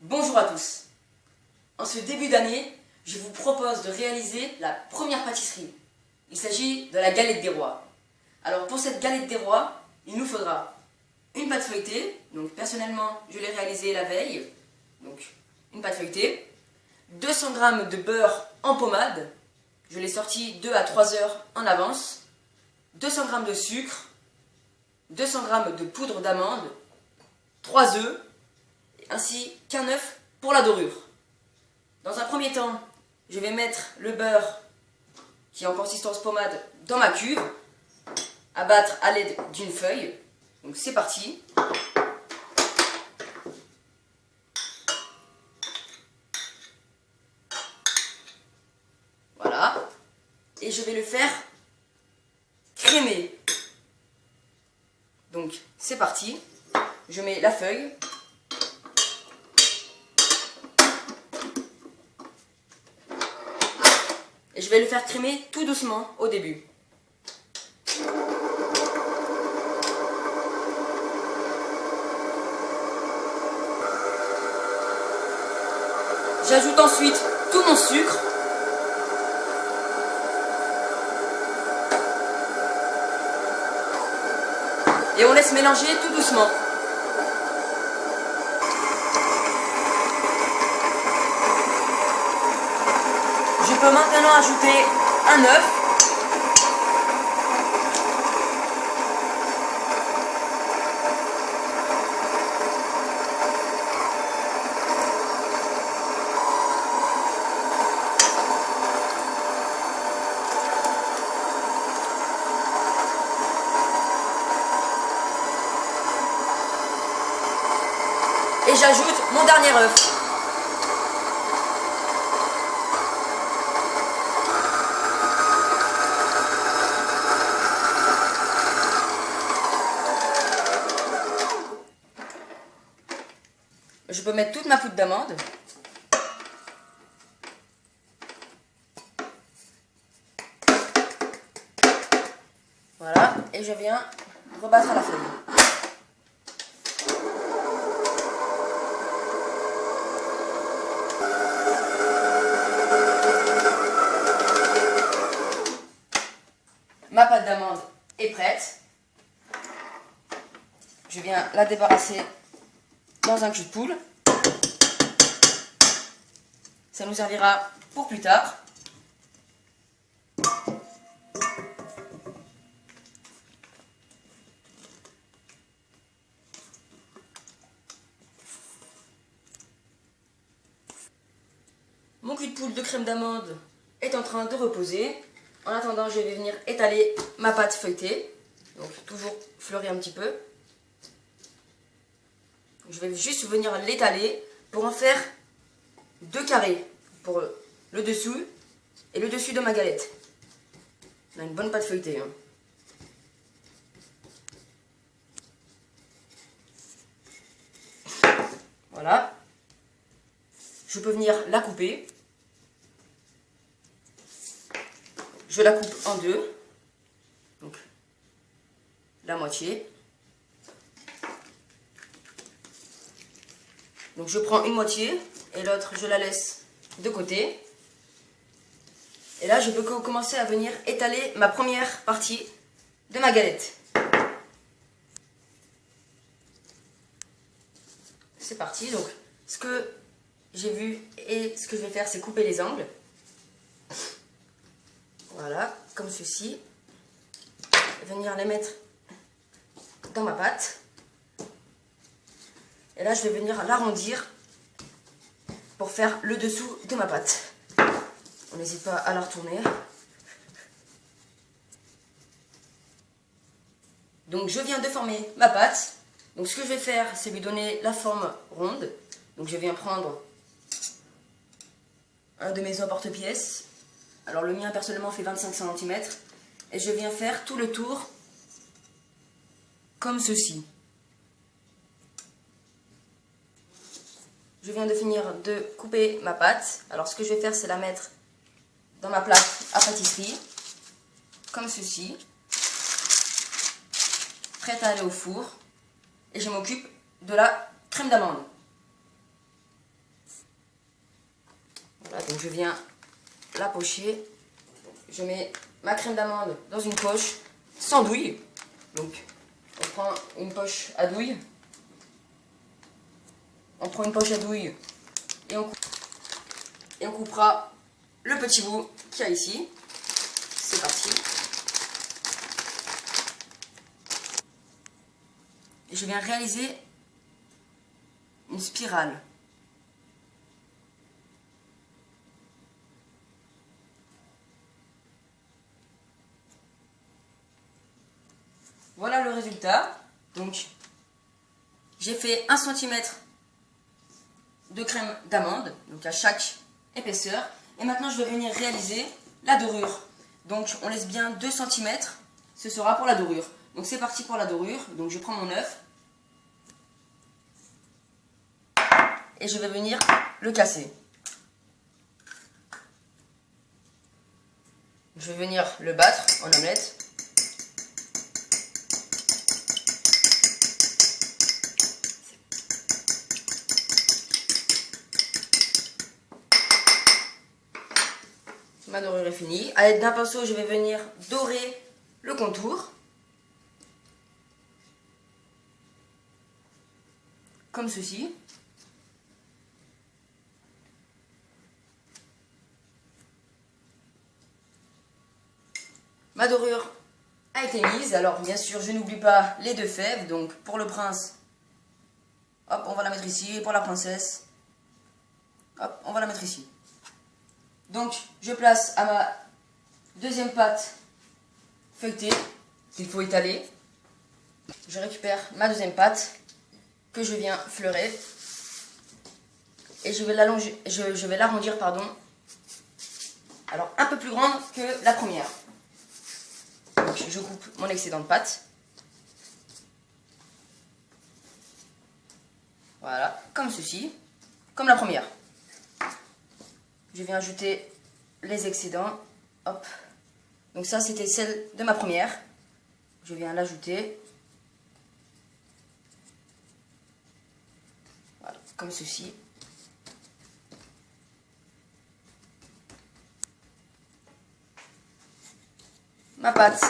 Bonjour à tous. En ce début d'année, je vous propose de réaliser la première pâtisserie. Il s'agit de la galette des rois. Alors pour cette galette des rois, il nous faudra une pâte feuilletée. Donc personnellement, je l'ai réalisée la veille. Donc une pâte feuilletée. 200 g de beurre en pommade. Je l'ai sorti 2 à 3 heures en avance. 200 g de sucre. 200 g de poudre d'amande. 3 œufs. Ainsi qu'un œuf pour la dorure. Dans un premier temps, je vais mettre le beurre qui est en consistance pommade dans ma cuve, à battre à l'aide d'une feuille. Donc c'est parti. Voilà. Et je vais le faire crémer. Donc c'est parti. Je mets la feuille. Et je vais le faire crémer tout doucement au début. J'ajoute ensuite tout mon sucre. Et on laisse mélanger tout doucement. Je peux maintenant ajouter un œuf. Et j'ajoute mon dernier œuf. Je peux mettre toute ma poudre d'amande. Voilà, et je viens rebattre à la feuille. Ma pâte d'amande est prête. Je viens la débarrasser dans un cul de poule. Ça nous servira pour plus tard. Mon cul de poule de crème d'amande est en train de reposer. En attendant, je vais venir étaler ma pâte feuilletée. Donc toujours fleurir un petit peu. Je vais juste venir l'étaler pour en faire 2 carrés pour le dessous et le dessus de ma galette. On a une bonne pâte feuilletée. Voilà. Je peux venir la couper. Je la coupe en deux. Donc la moitié. Donc je prends une moitié et l'autre je la laisse de côté. Et là je peux commencer à venir étaler ma première partie de ma galette. C'est parti. Donc ce que j'ai vu et ce que je vais faire, c'est couper les angles. Voilà, comme ceci. Venir les mettre dans ma pâte. Et là, je vais venir l'arrondir pour faire le dessous de ma pâte. On n'hésite pas à la retourner. Donc, je viens de former ma pâte. Donc, ce que je vais faire, c'est lui donner la forme ronde. Donc, je viens prendre un de mes emporte-pièces. Alors, le mien, personnellement, fait 25 cm. Et je viens faire tout le tour comme ceci. Je viens de finir de couper ma pâte. Alors ce que je vais faire, c'est la mettre dans ma plaque à pâtisserie, comme ceci, prête à aller au four. Et je m'occupe de la crème d'amande. Voilà, donc je viens la pocher. Je mets ma crème d'amande dans une poche sans douille. Donc on prend une poche à douille. On prend une poche à douille et on coupera le petit bout qu'il y a ici. C'est parti. Et je viens réaliser une spirale. Voilà le résultat. Donc, j'ai fait 1 cm de crème d'amande, donc à chaque épaisseur. Et maintenant, je vais venir réaliser la dorure. Donc, on laisse bien 2 cm. Ce sera pour la dorure. Donc, c'est parti pour la dorure. Donc, je prends mon œuf. Et je vais venir le casser. Je vais venir le battre en omelette. Ma dorure est finie. À l'aide d'un pinceau, je vais venir dorer le contour. Comme ceci. Ma dorure a été mise. Alors bien sûr, je n'oublie pas les 2 fèves. Donc pour le prince, hop, on va la mettre ici. Et pour la princesse, hop, on va la mettre ici. Donc je place à ma deuxième pâte feuilletée qu'il faut étaler. Je récupère ma deuxième pâte que je viens fleurer. Et je vais l'allonger, je vais l'arrondir, pardon. Alors un peu plus grande que la première. Donc, je coupe mon excédent de pâte. Voilà, comme ceci, comme la première. Je viens ajouter les excédents. Hop. Donc ça, c'était celle de ma première. Je viens l'ajouter. Voilà, comme ceci. Ma pâte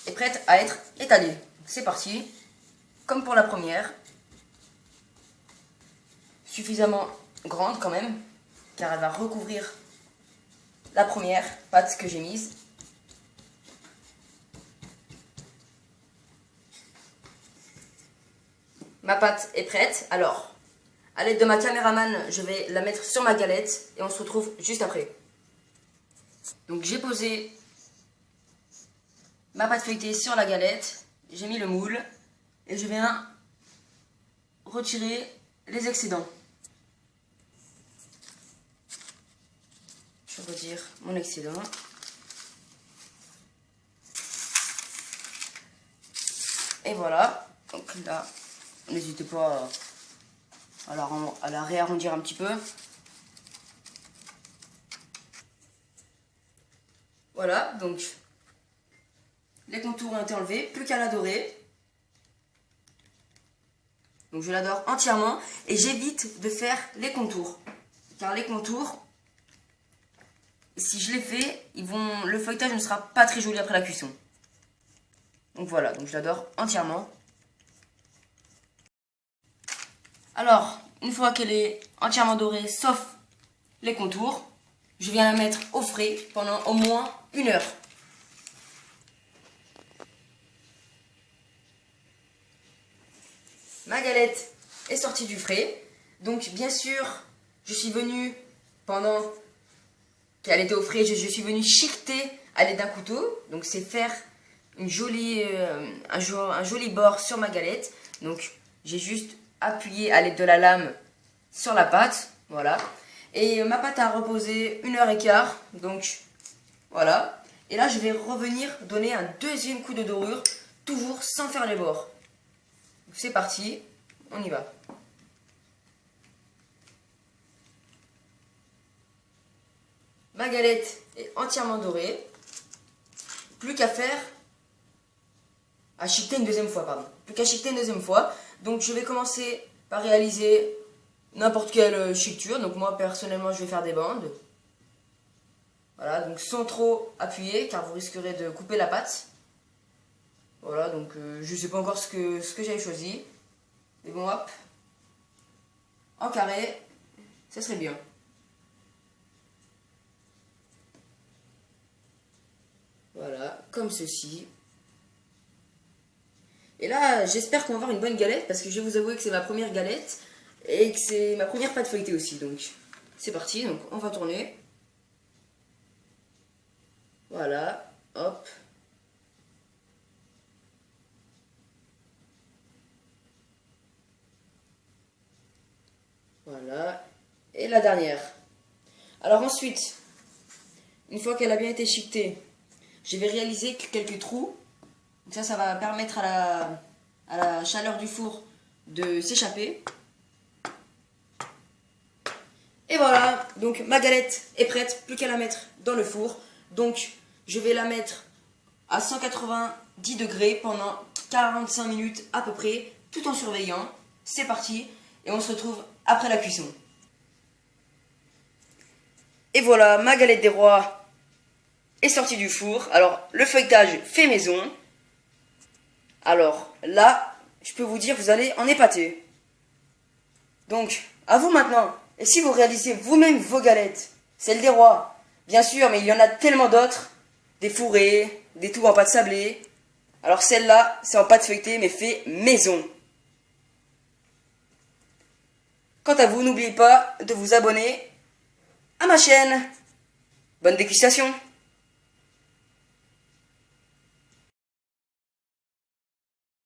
est prête à être étalée. C'est parti. Comme pour la première. Suffisamment grande quand même, car elle va recouvrir la première pâte que j'ai mise. Ma pâte est prête. Alors, à l'aide de ma caméraman, je vais la mettre sur ma galette et on se retrouve juste après. Donc j'ai posé ma pâte feuilletée sur la galette, j'ai mis le moule et je viens retirer les excédents. Je retire mon excédent. Et voilà, donc là, n'hésitez pas à la réarrondir un petit peu. Voilà, donc les contours ont été enlevés, plus qu'à la dorer. Donc je la dore entièrement et j'évite de faire les contours. Car les contours, si je les fais, le feuilletage ne sera pas très joli après la cuisson. Donc voilà, donc je la dore entièrement. Alors, une fois qu'elle est entièrement dorée, sauf les contours, je viens la mettre au frais pendant au moins 1 heure. Ma galette est sortie du frais. Donc bien sûr, je suis venue pendant qu'elle était au frais, je suis venue chiqueter à l'aide d'un couteau. Donc c'est faire un joli bord sur ma galette. Donc j'ai juste appuyé à l'aide de la lame sur la pâte. Voilà. Et ma pâte a reposé 1h15. Donc voilà. Et là je vais revenir donner un deuxième coup de dorure, toujours sans faire les bords. C'est parti, on y va. Ma galette est entièrement dorée. Plus qu'à faire, à chiqueter une deuxième fois, pardon. Plus qu'à chiqueter une deuxième fois. Donc je vais commencer par réaliser n'importe quelle chiqueture. Donc moi personnellement je vais faire des bandes. Voilà, donc sans trop appuyer car vous risquerez de couper la pâte. Voilà, donc je sais pas encore ce que j'avais choisi. Mais bon, hop. En carré, ça serait bien. Voilà, comme ceci. Et là, j'espère qu'on va avoir une bonne galette parce que je vais vous avouer que c'est ma première galette et que c'est ma première pâte feuilletée aussi. Donc, c'est parti. Donc, on va tourner. Voilà, hop. Voilà. Et la dernière. Alors ensuite, une fois qu'elle a bien été chiquetée, je vais réaliser quelques trous. Donc ça va permettre à la chaleur du four de s'échapper. Et voilà, donc ma galette est prête, plus qu'à la mettre dans le four. Donc je vais la mettre à 190 degrés pendant 45 minutes à peu près, tout en surveillant. C'est parti, et on se retrouve après la cuisson. Et voilà, ma galette des rois est sortie du four. Alors, le feuilletage fait maison. Alors, là, je peux vous dire, vous allez en épater. Donc, à vous maintenant. Et si vous réalisez vous-même vos galettes, celles des rois, bien sûr, mais il y en a tellement d'autres. Des fourrés, des tout en pâte sablée. Alors celle-là, c'est en pâte feuilletée, mais fait maison. Quant à vous, n'oubliez pas de vous abonner à ma chaîne. Bonne dégustation!